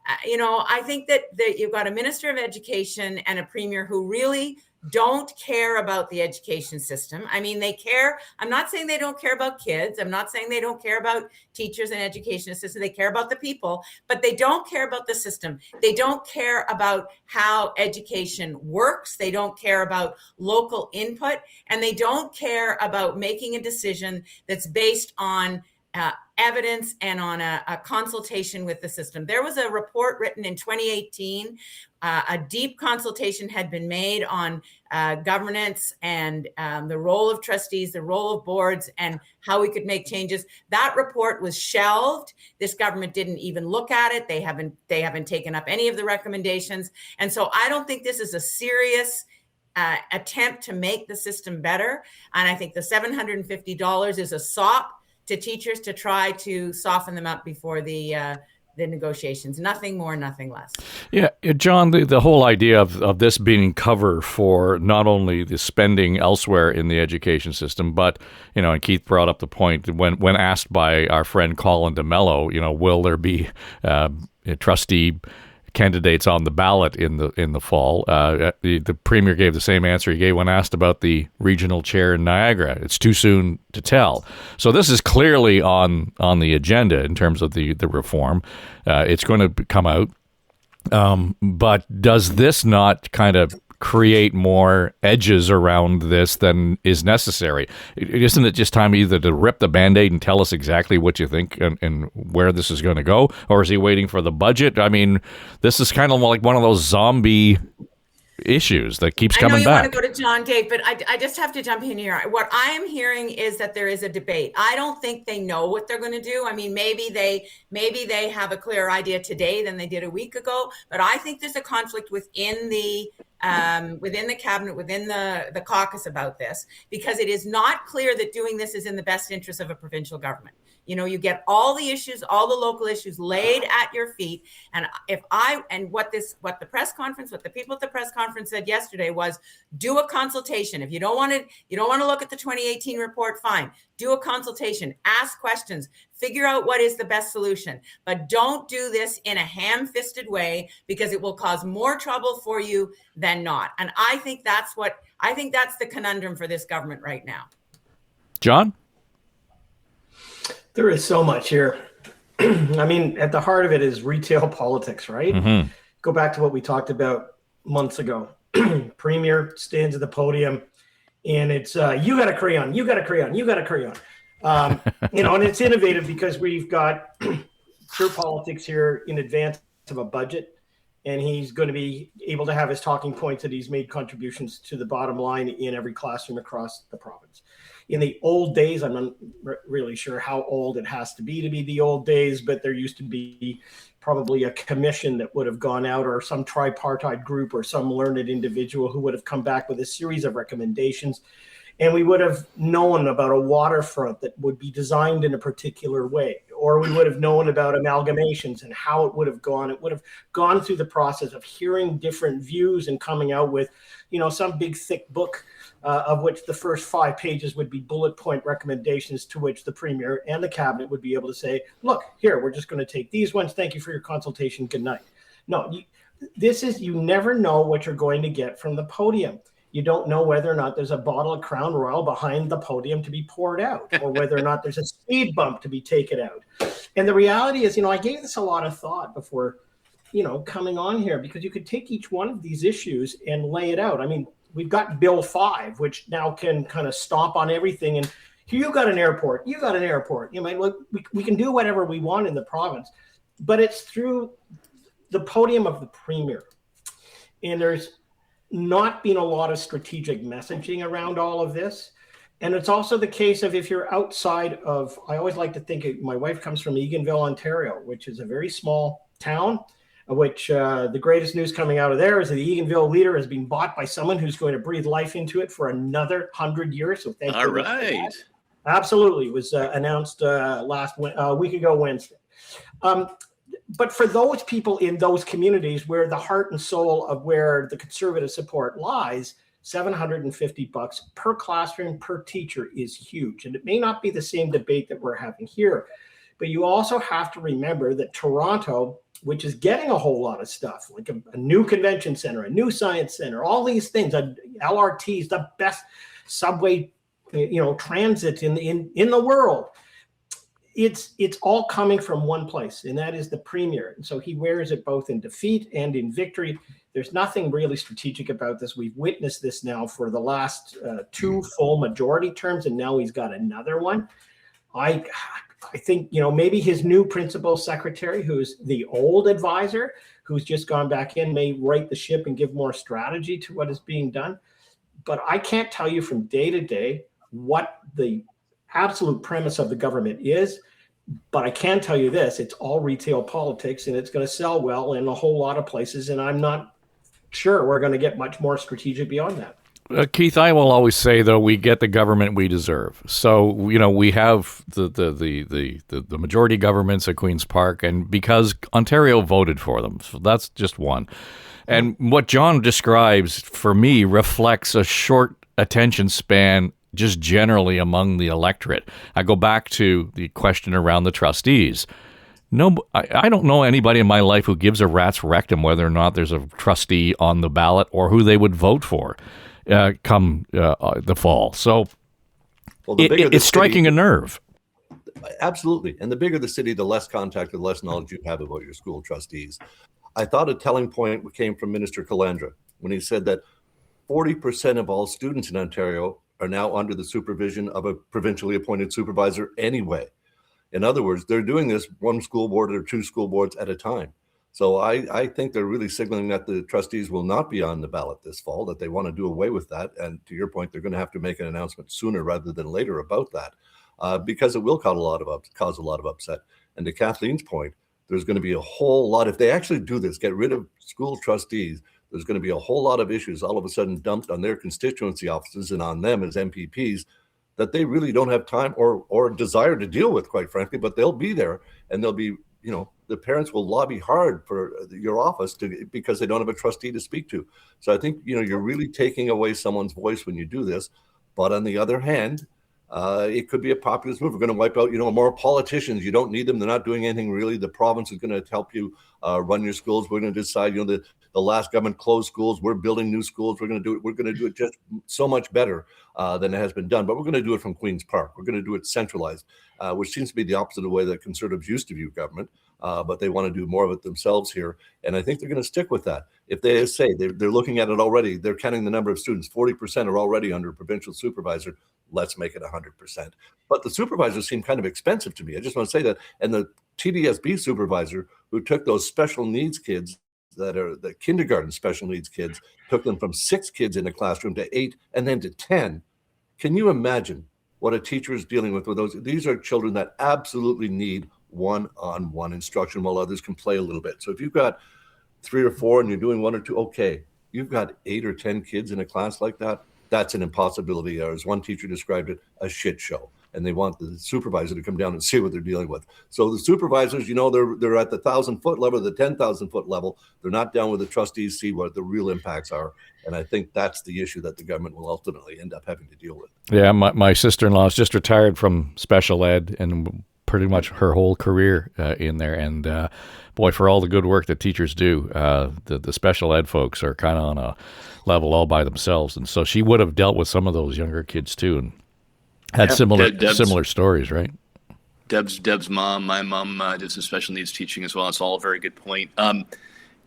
I think that you've got a Minister of Education and a Premier who really don't care about the education system. I mean, they care. I'm not saying they don't care about kids. I'm not saying they don't care about teachers and education system. They care about the people, but they don't care about the system. They don't care about how education works. They don't care about local input, and they don't care about making a decision that's based on evidence and on a consultation with the system. There was a report written in 2018. A deep consultation had been made on governance and the role of trustees, the role of boards, and how we could make changes. That report was shelved. This government didn't even look at it. They haven't taken up any of the recommendations. And so I don't think this is a serious attempt to make the system better. And I think the $750 is a sop to teachers to try to soften them up before the negotiations. Nothing more, nothing less. Yeah, John, the whole idea of this being cover for not only the spending elsewhere in the education system, but, and Keith brought up the point when asked by our friend Colin DeMello, will there be trustee candidates on the ballot in the fall? The Premier gave the same answer he gave when asked about the regional chair in Niagara. It's too soon to tell. So this is clearly on the agenda in terms of the reform. It's going to come out. But does this not kind of create more edges around this than is necessary? Isn't it just time either to rip the Band-Aid and tell us exactly what you think and where this is going to go? Or is he waiting for the budget? I mean, this is kind of like one of those zombie issues that keeps coming back. I know you want to go to John, Dave, but I just have to jump in here. What I am hearing is that there is a debate. I don't think they know what they're going to do. I mean, maybe they have a clearer idea today than they did a week ago, but I think there's a conflict within the cabinet, within the caucus about this, because it is not clear that doing this is in the best interest of a provincial government. You get all the issues, all the local issues laid at your feet. And what the people at the press conference said yesterday was, do a consultation. If you don't want to look at the 2018 report, fine. Do a consultation, ask questions, figure out what is the best solution, but don't do this in a ham-fisted way, because it will cause more trouble for you than than not. And I think that's the conundrum for this government right now. John? There is so much here. I mean, at the heart of it is retail politics, right? Mm-hmm. Go back to what we talked about months ago. Premier stands at the podium and it's, you got a crayon, you got a crayon, you got a crayon. And it's innovative because we've got pure politics here in advance of a budget. And he's going to be able to have his talking points that he's made contributions to the bottom line in every classroom across the province. In the old days, I'm not really sure how old it has to be the old days, but there used to be probably a commission that would have gone out, or some tripartite group or some learned individual who would have come back with a series of recommendations. And we would have known about a waterfront that would be designed in a particular way, or we would have known about amalgamations and how it would have gone. It would have gone through the process of hearing different views and coming out with, some big thick book of which the first 5 pages would be bullet point recommendations to which the Premier and the Cabinet would be able to say, look, here, we're just going to take these ones. Thank you for your consultation. Good night. No, you never know what you're going to get from the podium. You don't know whether or not there's a bottle of Crown Royal behind the podium to be poured out, or whether or not there's a speed bump to be taken out. And the reality is, I gave this a lot of thought before, coming on here, because you could take each one of these issues and lay it out. I mean, we've got Bill 5, which now can kind of stomp on everything. And here you got an airport, you got an airport. We can do whatever we want in the province, but it's through the podium of the Premier. And there's not been a lot of strategic messaging around all of this. And it's also the case of, if you're outside of, I always like to think, my wife comes from Eganville, Ontario, which is a very small town, which the greatest news coming out of there is that the Eganville leader has been bought by someone who's going to breathe life into it for another 100 years. So thank you. All right. Absolutely. It was announced a week ago Wednesday. But for those people in those communities where the heart and soul of where the Conservative support lies, $750 per classroom per teacher is huge. And it may not be the same debate that we're having here, but you also have to remember that Toronto, which is getting a whole lot of stuff, like a new convention center, a new science center, all these things, LRTs, the best subway, transit in the world. It's all coming from one place, and that is the Premier. And so he wears it both in defeat and in victory. There's nothing really strategic about this. We've witnessed this now for the last 2 full majority terms, and now he's got another one. I think, maybe his new principal secretary, who's the old advisor, who's just gone back in, may right the ship and give more strategy to what is being done. But I can't tell you from day to day what the absolute premise of the government is, but I can tell you this: it's all retail politics, and it's going to sell well in a whole lot of places, and I'm not sure we're going to get much more strategic beyond that. Keith, I will always say, though, we get the government we deserve. So, we have the majority governments at Queen's Park, and because Ontario voted for them, so that's just one. And what John describes, for me, reflects a short attention span just generally among the electorate. I go back to the question around the trustees. No, I don't know anybody in my life who gives a rat's rectum whether or not there's a trustee on the ballot or who they would vote for come the fall. So it's striking a nerve. Absolutely. And the bigger the city, the less contact, the less knowledge you have about your school trustees. I thought a telling point came from Minister Calandra when he said that 40% of all students in Ontario are now under the supervision of a provincially appointed supervisor anyway. In other words, they're doing this 1 school board or 2 school boards at a time. So I think they're really signaling that the trustees will not be on the ballot this fall, that they want to do away with that. And to your point, they're going to have to make an announcement sooner rather than later about that, because it will cause a lot of upset. And to Kathleen's point, there's going to be a whole lot, if they actually do this, get rid of school trustees, there's going to be a whole lot of issues all of a sudden dumped on their constituency offices and on them as MPPs that they really don't have time or desire to deal with, quite frankly, but they'll be there, and they'll be, the parents will lobby hard for your office because they don't have a trustee to speak to. So I think, you're really taking away someone's voice when you do this. But on the other hand, it could be a populist move. We're going to wipe out, more politicians. You don't need them. They're not doing anything really. The province is going to help you run your schools. We're going to decide, the last government closed schools. We're building new schools. We're going to do it. We're going to do it just so much better than it has been done. But we're going to do it from Queen's Park. We're going to do it centralized, which seems to be the opposite of the way that Conservatives used to view government. But they want to do more of it themselves here. And I think they're going to stick with that. If they say they're looking at it already, they're counting the number of students. 40% are already under provincial supervisor. Let's make it 100%. But the supervisors seem kind of expensive to me. I just want to say that. And the TDSB supervisor who took those special needs kids that are the kindergarten special needs kids, took them from 6 kids in a classroom to 8 and then to 10. Can you imagine what a teacher is dealing with those? These are children that absolutely need one-on-one instruction while others can play a little bit. So if you've got 3 or 4 and you're doing 1 or 2, okay. You've got 8 or 10 kids in a class like that, that's an impossibility. Or as one teacher described it, a shit show. And they want the supervisor to come down and see what they're dealing with. So the supervisors, they're at the 1,000-foot level, the 10,000-foot level. They're not down with the trustees, see what the real impacts are. And I think that's the issue that the government will ultimately end up having to deal with. Yeah, my sister-in-law is just retired from special ed and pretty much her whole career in there. And boy, for all the good work that teachers do, the special ed folks are kind of on a level all by themselves. And so she would have dealt with some of those younger kids too, and had similar stories, right? Deb's mom, my mom did some special needs teaching as well. It's all a very good point.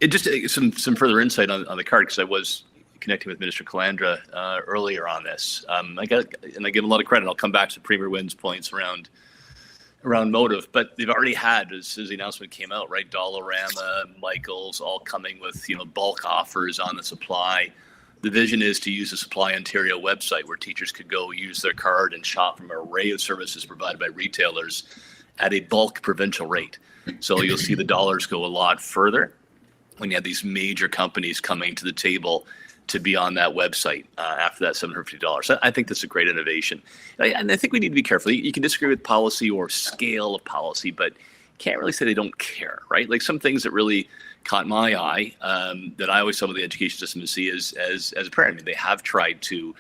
It just some further insight on the card, because I was connecting with Minister Calandra earlier on this. I give him a lot of credit. I'll come back to Premier Wynne's points around motive, but they've already had, as the announcement came out, right? Dollarama, Michael's, all coming with bulk offers on the supply. The vision is to use the Supply Ontario website where teachers could go use their card and shop from an array of services provided by retailers at a bulk provincial rate. So you'll see the dollars go a lot further when you have these major companies coming to the table to be on that website after that $750. I think that's a great innovation. And I think we need to be careful. You can disagree with policy or scale of policy, but can't really say they don't care, right? Like some things that really caught my eye that I always saw with the education system to see as a parent. I mean, they have tried to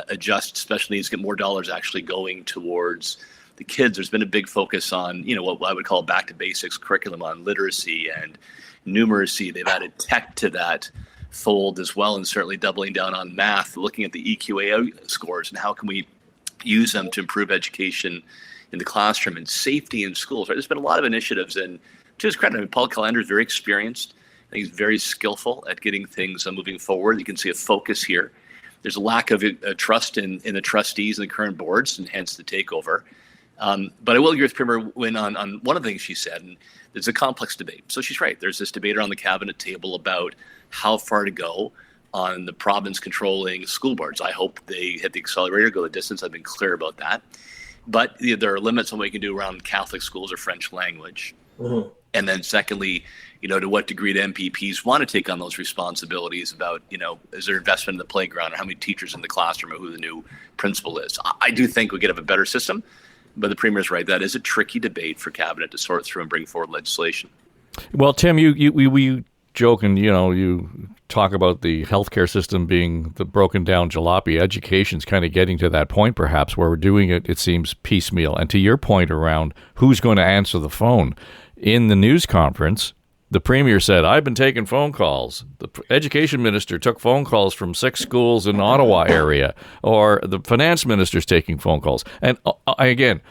adjust special needs, get more dollars actually going towards the kids. There's been a big focus on, what I would call back to basics curriculum on literacy and numeracy. They've added tech to that fold as well, and certainly doubling down on math, looking at the EQAO scores and how can we use them to improve education in the classroom and safety in schools. Right? There's been a lot of initiatives, and to his credit, Paul Calandra is very experienced. I think he's very skillful at getting things moving forward. You can see a focus here. There's a lack of trust in the trustees and the current boards, and hence the takeover. But I will agree with Premier Wynne on one of the things she said, and it's a complex debate. So she's right. There's this debate around the cabinet table about how far to go on the province controlling school boards. I hope they hit the accelerator, go the distance. I've been clear about that. But there are limits on what you can do around Catholic schools or French language. Mm-hmm. And then secondly, to what degree do MPPs want to take on those responsibilities about, is there investment in the playground or how many teachers in the classroom or who the new principal is? I do think we could have a better system, but the Premier's right. That is a tricky debate for Cabinet to sort through and bring forward legislation. Well, Tim, we joke and, you talk about the healthcare system being the broken down jalopy. Education's kind of getting to that point, perhaps, where we're doing it seems, piecemeal. And to your point around who's going to answer the phone, in the news conference, the Premier said, I've been taking phone calls. The Education Minister took phone calls from 6 schools in the Ottawa area, or the Finance Minister's taking phone calls. And again,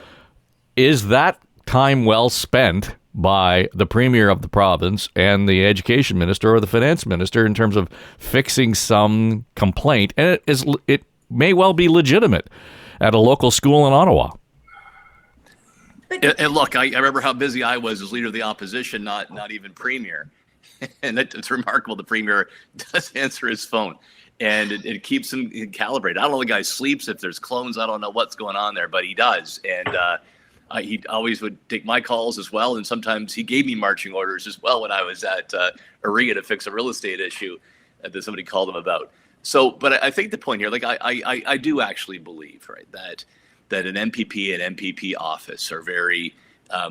is that time well spent by the Premier of the province and the Education Minister or the Finance Minister in terms of fixing some complaint? And it may well be legitimate at a local school in Ottawa. And look, I remember how busy I was as leader of the opposition, not even Premier. And it's remarkable the Premier does answer his phone. And it keeps him calibrated. I don't know the guy sleeps, if there's clones, I don't know what's going on there, but he does. And he always would take my calls as well. And sometimes he gave me marching orders as well when I was at Aria to fix a real estate issue that somebody called him about. So, but I think the point here, like I do actually believe, right, that an MPP and MPP office are very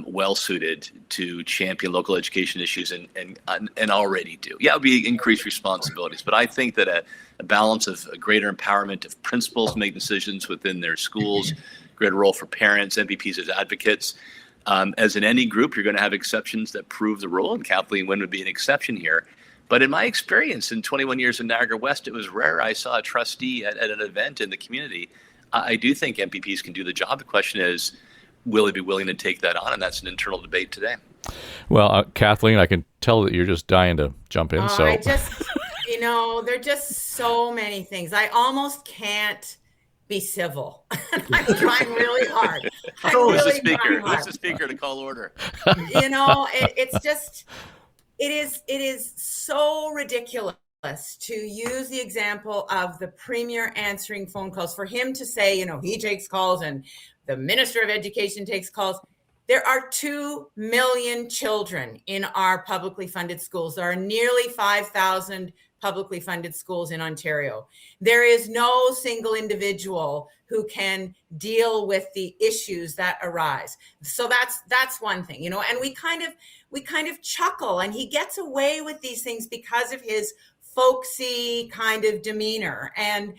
well suited to champion local education issues and already do. Yeah, it would be increased responsibilities, but I think that a balance of a greater empowerment of principals to make decisions within their schools, greater role for parents, MPPs as advocates. As in any group, you're going to have exceptions that prove the rule, and Kathleen Wynne would be an exception here. But in my experience in 21 years in Niagara West, it was rare I saw a trustee at an event in the community. I do think MPPs can do the job. The question is, will they be willing to take that on? And that's an internal debate today. Well, Kathleen, I can tell that you're just dying to jump in. So I just, there are just so many things. I almost can't be civil. I'm trying really hard. Who's the speaker to call order? It is so ridiculous to use the example of the premier answering phone calls, for him to say, he takes calls and the Minister of Education takes calls. There are 2 million children in our publicly funded schools. There are nearly 5,000 publicly funded schools in Ontario. There is no single individual who can deal with the issues that arise. So that's one thing, and we kind of chuckle, and he gets away with these things because of his folksy kind of demeanor. And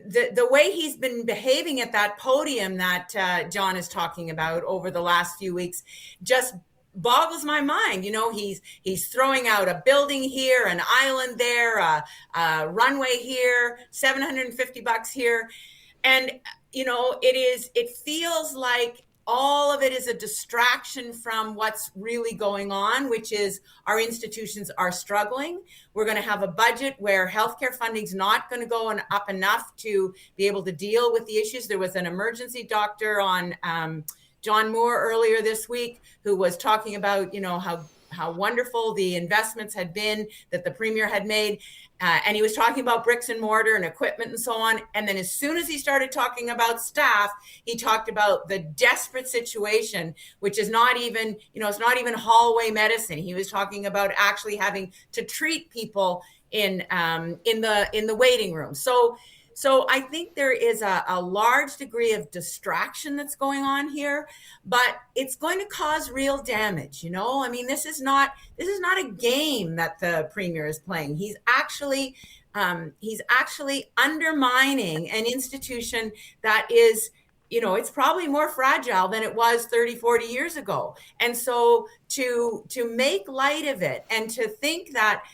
the way he's been behaving at that podium that John is talking about over the last few weeks just boggles my mind. He's throwing out a building here, an island there, a runway here, $750 here. And, it feels like all of it is a distraction from what's really going on, which is our institutions are struggling. We're going to have a budget where healthcare funding is not going to go up enough to be able to deal with the issues. There was an emergency doctor on John Moore earlier this week who was talking about, how wonderful the investments had been that the premier had made. And he was talking about bricks and mortar and equipment and so on. And then as soon as he started talking about staff, he talked about the desperate situation, which is not even, it's not even hallway medicine. He was talking about actually having to treat people in the waiting room. So I think there is a large degree of distraction that's going on here, but it's going to cause real damage. This is not a game that the premier is playing. He's actually undermining an institution that is, it's probably more fragile than it was 30, 40 years ago. And so to make light of it and to think that,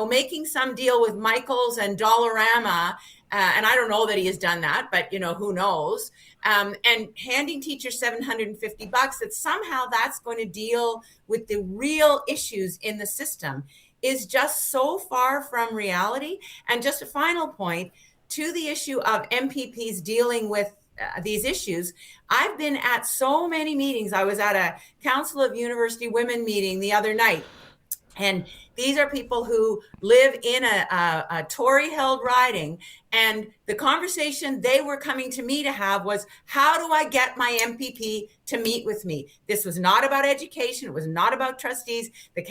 making some deal with Michaels and Dollarama, and I don't know that he has done that, but who knows? And handing teachers $750, that somehow that's going to deal with the real issues in the system is just so far from reality. And just a final point to the issue of MPPs dealing with these issues. I've been at so many meetings. I was at a Council of University Women meeting the other night. And these are people who live in a Tory-held riding. And the conversation they were coming to me to have was, how do I get my MPP to meet with me? This was not about education. It was not about trustees. The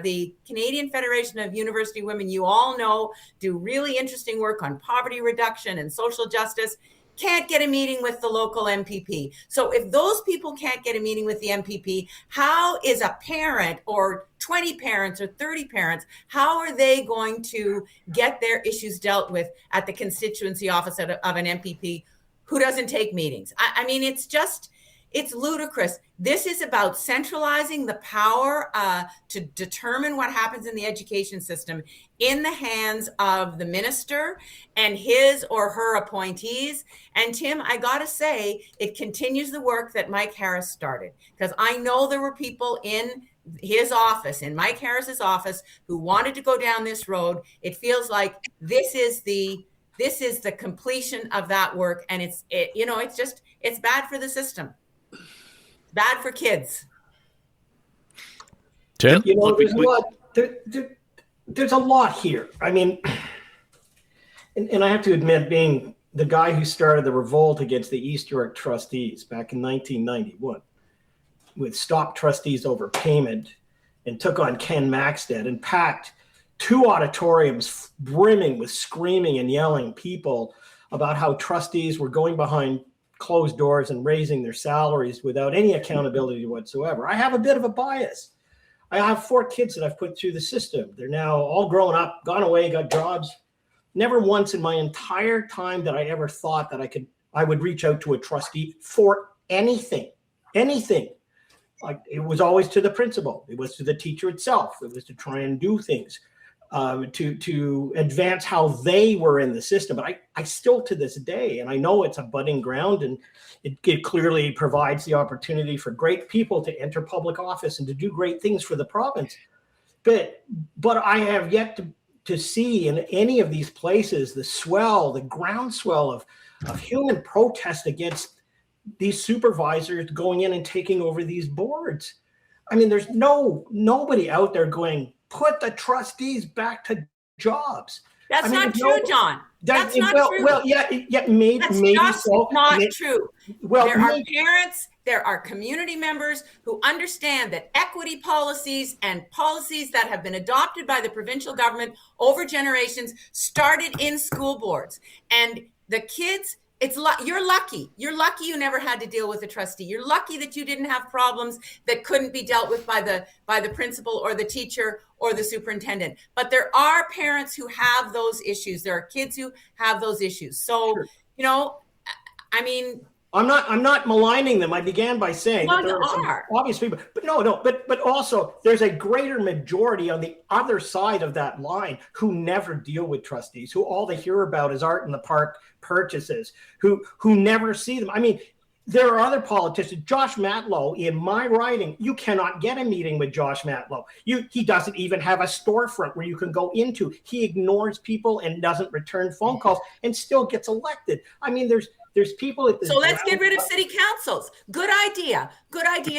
the Canadian Federation of University Women, you all know, do really interesting work on poverty reduction and social justice. Can't get a meeting with the local MPP. So if those people can't get a meeting with the MPP, how is a parent or 20 parents or 30 parents, how are they going to get their issues dealt with at the constituency office of an MPP who doesn't take meetings? It's ludicrous. This is about centralizing the power to determine what happens in the education system in the hands of the minister and his or her appointees. And Tim, I got to say, it continues the work that Mike Harris started, because I know there were people in his office, in Mike Harris's office, who wanted to go down this road. It feels like this is the completion of that work. And it's bad for the system. Bad for kids. Tim? There's a lot here. And I have to admit, being the guy who started the revolt against the East York trustees back in 1991, with Stop Trustees Overpayment, and took on Ken Maxted and packed 2 auditoriums brimming with screaming and yelling people about how trustees were going behind closed doors and raising their salaries without any accountability whatsoever. I have a bit of a bias. I have 4 kids that I've put through the system. They're now all grown up, gone away, got jobs. Never once in my entire time that I ever thought that I would reach out to a trustee for anything. like it was always to the principal. It was to the teacher itself. It was to try and do things to advance how they were in the system. But I still to this day, and I know it's a budding ground, and it clearly provides the opportunity for great people to enter public office and to do great things for the province. But I have yet to see in any of these places the groundswell of human protest against these supervisors going in and taking over these boards. I mean, there's nobody out there going, put the trustees back to jobs. That's not true, John. That's not true. Well, yeah, maybe that's so. Not true. Well, there are parents, there are community members who understand that equity policies and policies that have been adopted by the provincial government over generations started in school boards. And the kids, you're lucky. You're lucky you never had to deal with a trustee. You're lucky that you didn't have problems that couldn't be dealt with by the principal or the teacher or the superintendent. But there are parents who have those issues. There are kids who have those issues. So, sure. I mean, I'm not maligning them. I began by saying that there are some obvious people, but also there's a greater majority on the other side of that line who never deal with trustees, who all they hear about is art in the park purchases, who never see them. I mean, there are other politicians. Josh Matlow, in my writing, you cannot get a meeting with Josh Matlow. He doesn't even have a storefront where you can go into. He ignores people and doesn't return phone calls and still gets elected. I mean, there's people at the So let's get rid of city councils. Good idea,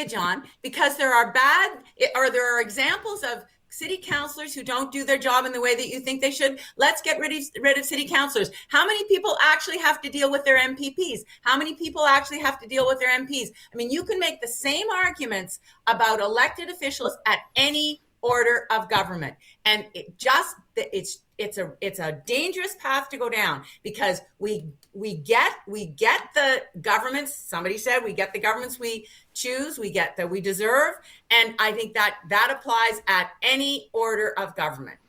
John, because there are examples of city councilors who don't do their job in the way that you think they should. Let's get rid of city councilors. How many people actually have to deal with their MPPs? How many people actually have to deal with their MPs? I mean, you can make the same arguments about elected officials at any order of government. And it's a dangerous path to go down, because we get the governments. Somebody said we get the governments we choose, we get that we deserve, and I think that applies at any order of government.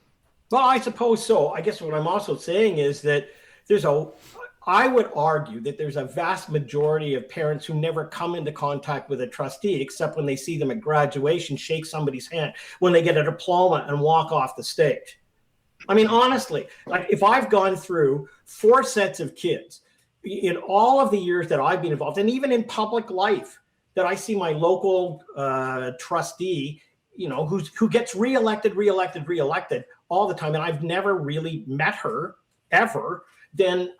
Well, I suppose so. I guess what I'm also saying is that I would argue that there's a vast majority of parents who never come into contact with a trustee except when they see them at graduation, shake somebody's hand, when they get a diploma and walk off the stage. I mean, honestly, like if I've gone through 4 sets of kids in all of the years that I've been involved, and even in public life, that I see my local trustee, who gets reelected all the time, and I've never really met her ever, then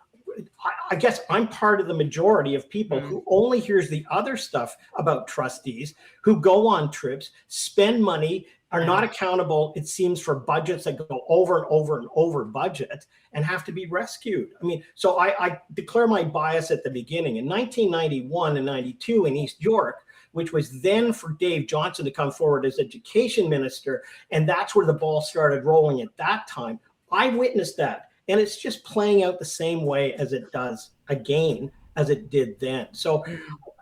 I guess I'm part of the majority of people who only hears the other stuff about trustees, who go on trips, spend money, are not accountable, it seems, for budgets that go over and over and over budget and have to be rescued. I mean, so I declare my bias at the beginning. In 1991 and 92 in East York, which was then for Dave Johnson to come forward as education minister, and that's where the ball started rolling at that time, I witnessed that. And it's just playing out the same way as it does again, as it did then. So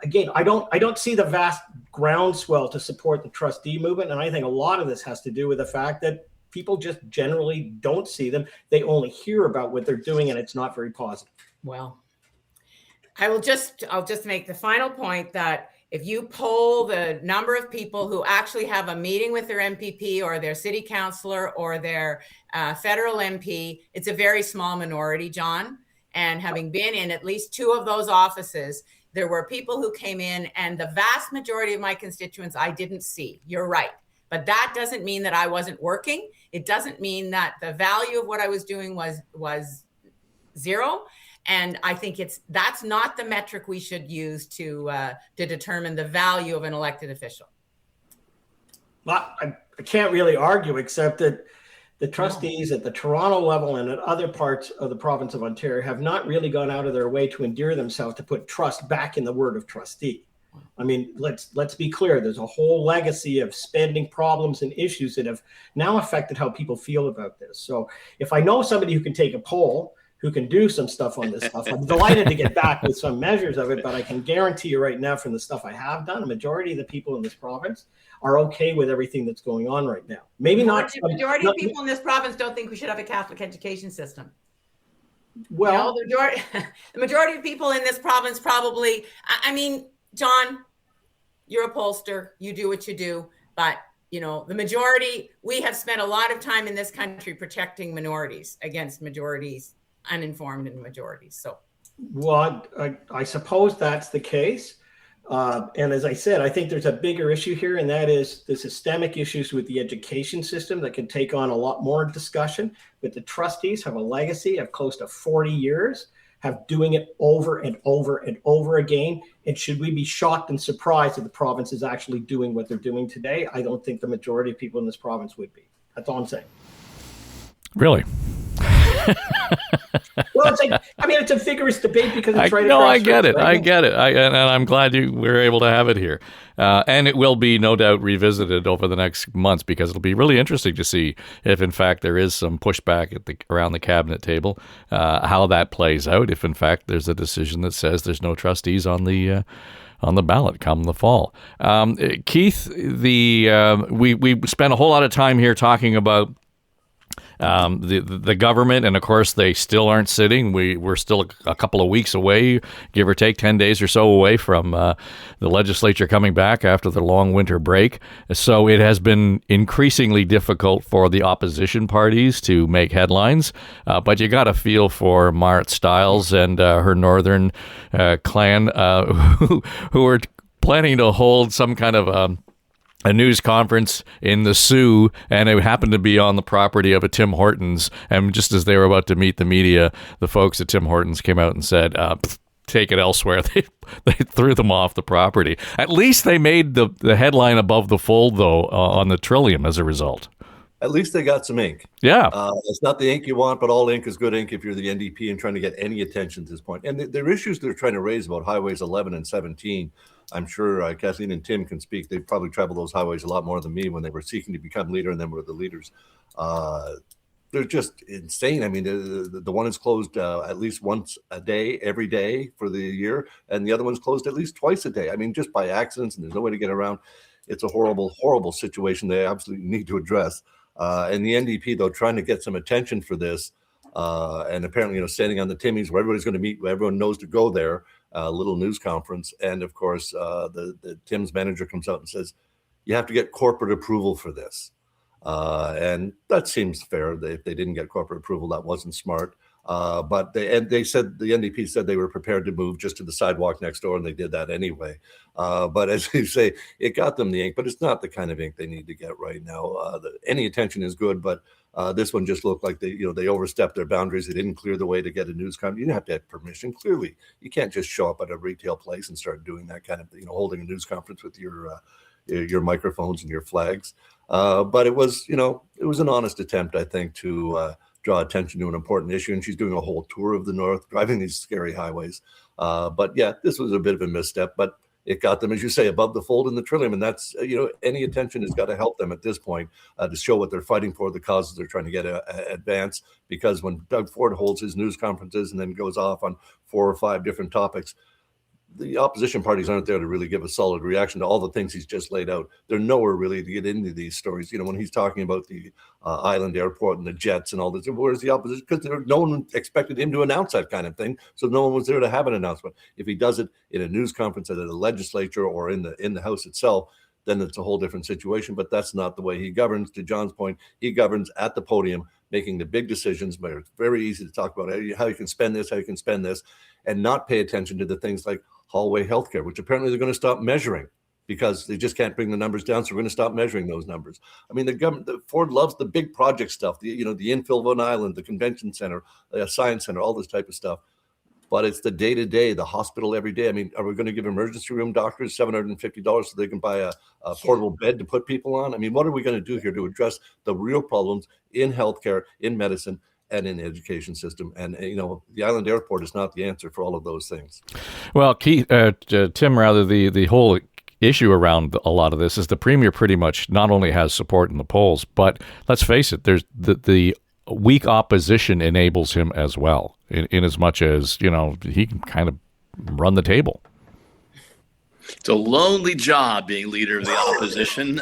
again, I don't see the vast groundswell to support the trustee movement. And I think a lot of this has to do with the fact that people just generally don't see them. They only hear about what they're doing, and it's not very positive. Well, I'll just make the final point that if you poll the number of people who actually have a meeting with their MPP or their city councillor or their federal MP, it's a very small minority, John. And having been in at least 2 of those offices, there were people who came in, and the vast majority of my constituents I didn't see. You're right. But that doesn't mean that I wasn't working. It doesn't mean that the value of what I was doing was zero. And I think that's not the metric we should use to determine the value of an elected official. Well, I can't really argue, except that the trustees at the Toronto level and at other parts of the province of Ontario have not really gone out of their way to endear themselves to put trust back in the word of trustee. I mean, let's be clear. There's a whole legacy of spending problems and issues that have now affected how people feel about this. So if I know somebody who can take a poll, who can do some stuff on this stuff, I'm delighted to get back with some measures of it, but I can guarantee you right now from the stuff I have done, a majority of the people in this province are okay with everything that's going on right now. Maybe not. The majority of people in this province don't think we should have a Catholic education system. Well, the majority of people in this province probably, I mean, John, you're a pollster, you do what you do. But, you know, the majority, we have spent a lot of time in this country protecting minorities against majorities, uninformed and majorities. So, well, I suppose that's the case. And as I said, I think there's a bigger issue here, and that is the systemic issues with the education system that can take on a lot more discussion. But the trustees have a legacy of close to 40 years, have doing it over and over and over again. And should we be shocked and surprised that the province is actually doing what they're doing today? I don't think the majority of people in this province would be. That's all I'm saying. Really? Well, it's like, I mean, it's a vigorous debate because it's right. No, across I get it. right? I get it. And I'm glad you were able to have it here. And it will be no doubt revisited over the next months, because it'll be really interesting to see if, in fact, there is some pushback around the cabinet table, how that plays out. If, in fact, there's a decision that says there's no trustees on the ballot come the fall. Keith, we spent a whole lot of time here talking about the government, and of course they still aren't sitting. We're still a couple of weeks away, give or take 10 days or so away from the legislature coming back after the long winter break. So it has been increasingly difficult for the opposition parties to make headlines. But you got a feel for Marit Stiles and her Northern clan who are planning to hold some kind of a news conference in the Sioux, and it happened to be on the property of a Tim Hortons. And just as they were about to meet the media, the folks at Tim Hortons came out and said, take it elsewhere. They threw them off the property. At least they made the headline above the fold, though, on the Trillium as a result. At least they got some ink. Yeah. It's not the ink you want, but all ink is good ink if you're the NDP and trying to get any attention at this point. And there are issues they're trying to raise about highways 11 and 17. I'm sure Kathleen and Tim can speak. They probably traveled those highways a lot more than me when they were seeking to become leader, and then were the leaders. They're just insane. I mean, the one is closed at least once a day, every day for the year, and the other one's closed at least twice a day. I mean, just by accidents, and there's no way to get around. It's a horrible, horrible situation they absolutely need to address. And the NDP, though, trying to get some attention for this, and apparently, standing on the Timmies where everybody's going to meet, where everyone knows to go there, little news conference. And of course, the Tim's manager comes out and says, you have to get corporate approval for this. And that seems fair. If they didn't get corporate approval, that wasn't smart. But they said, the NDP said they were prepared to move just to the sidewalk next door, and they did that anyway. But as you say, it got them the ink, but it's not the kind of ink they need to get right now. Any attention is good, but this one just looked like they overstepped their boundaries. They didn't clear the way to get a news conference. You didn't have to have permission. Clearly, you can't just show up at a retail place and start doing that kind of, holding a news conference with your microphones and your flags. But it was an honest attempt, I think, to draw attention to an important issue. And she's doing a whole tour of the North, driving these scary highways. But yeah, this was a bit of a misstep, but it got them, as you say, above the fold in the Trillium. And that's, any attention has got to help them at this point to show what they're fighting for, the causes they're trying to get advanced. Because when Doug Ford holds his news conferences and then goes off on 4 or 5 different topics, the opposition parties aren't there to really give a solid reaction to all the things he's just laid out. They're nowhere really to get into these stories. When he's talking about the island airport and the jets and all this, where's the opposition? Because no one expected him to announce that kind of thing. So no one was there to have an announcement. If he does it in a news conference at the legislature or in the House itself, then it's a whole different situation. But that's not the way he governs. To John's point, he governs at the podium, making the big decisions. But it's very easy to talk about how you can spend this, and not pay attention to the things like hallway healthcare, which apparently they're going to stop measuring because they just can't bring the numbers down. So we're going to stop measuring those numbers. I mean, Ford loves the big project stuff, the infill of an island, the convention center, the science center, all this type of stuff. But it's the day-to-day, the hospital every day. I mean, are we going to give emergency room doctors $750 so they can buy a portable bed to put people on? I mean, what are we going to do here to address the real problems in healthcare, in medicine, and in the education system? And, the island airport is not the answer for all of those things. Well, Keith, Tim, rather, the whole issue around a lot of this is the Premier pretty much not only has support in the polls, but let's face it, there's the weak opposition enables him as well, in as much as, he can kind of run the table. It's a lonely job being leader of the opposition.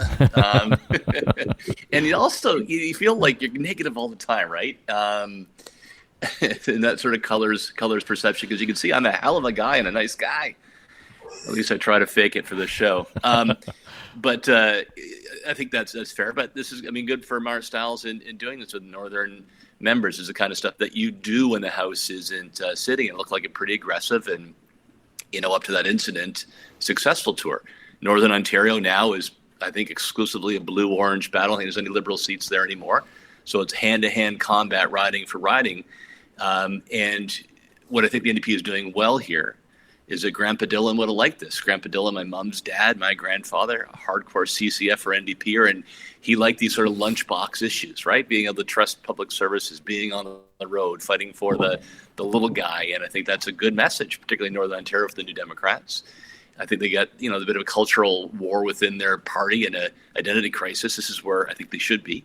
And you feel like you're negative all the time, right? And that sort of colors perception, because you can see I'm a hell of a guy and a nice guy. At least I try to fake it for the show. But I think that's fair. But this is, good for Mart Stiles in doing this with Northern members is the kind of stuff that you do when the House isn't sitting. It looked like a pretty aggressive and, up to that incident, successful tour. Northern Ontario now is, I think, exclusively a blue-orange battle. I don't think there's any Liberal seats there anymore. So it's hand-to-hand combat, riding for riding. And what I think the NDP is doing well here is that Grandpa Dillon would have liked this. Grandpa Dillon, my mom's dad, my grandfather, a hardcore CCF or NDPer, and he liked these sort of lunchbox issues, right? Being able to trust public services, being on the road, fighting for the little guy. And I think that's a good message, particularly in Northern Ontario for the New Democrats. I think they got, a bit of a cultural war within their party and an identity crisis. This is where I think they should be.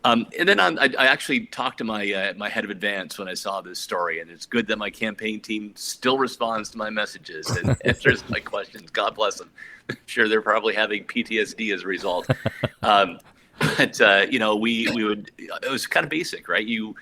And then I actually talked to my my head of advance when I saw this story, and it's good that my campaign team still responds to my messages and answers my questions. God bless them. I'm sure they're probably having PTSD as a result. But we would. It was kind of basic, right? You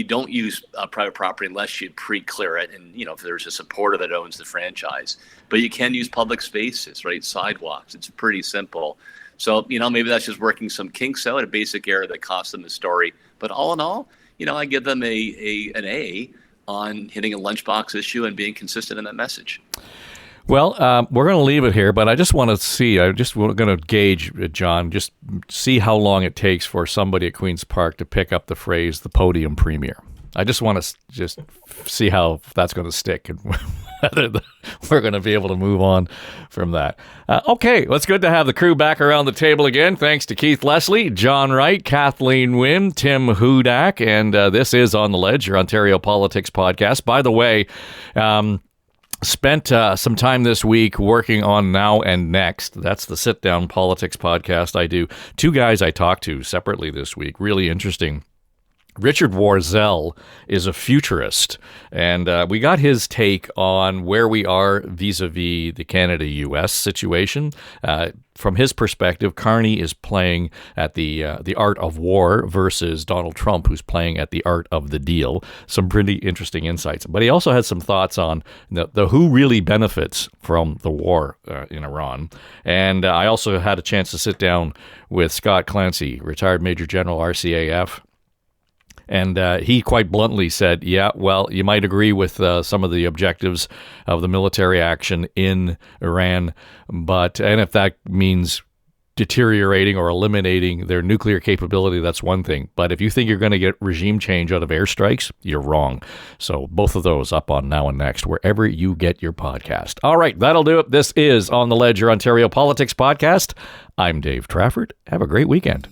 don't use private property unless you pre-clear it, and if there's a supporter that owns the franchise. But you can use public spaces, right? Sidewalks. It's pretty simple. So, maybe that's just working some kinks out, a basic error that cost them the story. But all in all, I give them an A on hitting a lunchbox issue and being consistent in that message. Well, we're going to leave it here, but I just want to see, I'm going to gauge, John, just see how long it takes for somebody at Queen's Park to pick up the phrase, the podium premier. I just want to just see how that's going to stick and whether we're going to be able to move on from that. Okay, well, it's good to have the crew back around the table again. Thanks to Keith Leslie, John Wright, Kathleen Wynne, Tim Hudak, and this is On the Ledge, your Ontario Politics podcast. By the way, spent some time this week working on Now and Next. That's the sit-down politics podcast I do. Two guys I talked to separately this week, really interesting. Richard Warzel is a futurist, and we got his take on where we are vis-a-vis the Canada-U.S. situation. From his perspective, Carney is playing at the art of war versus Donald Trump, who's playing at the art of the deal. Some pretty interesting insights. But he also had some thoughts on the who really benefits from the war in Iran. And I also had a chance to sit down with Scott Clancy, retired Major General, RCAF. And he quite bluntly said, yeah, well, you might agree with some of the objectives of the military action in Iran, and if that means deteriorating or eliminating their nuclear capability, that's one thing. But if you think you're going to get regime change out of airstrikes, you're wrong. So both of those up on Now and Next, wherever you get your podcast. All right, that'll do it. This is On the Ledge, your Ontario Politics podcast. I'm Dave Trafford. Have a great weekend.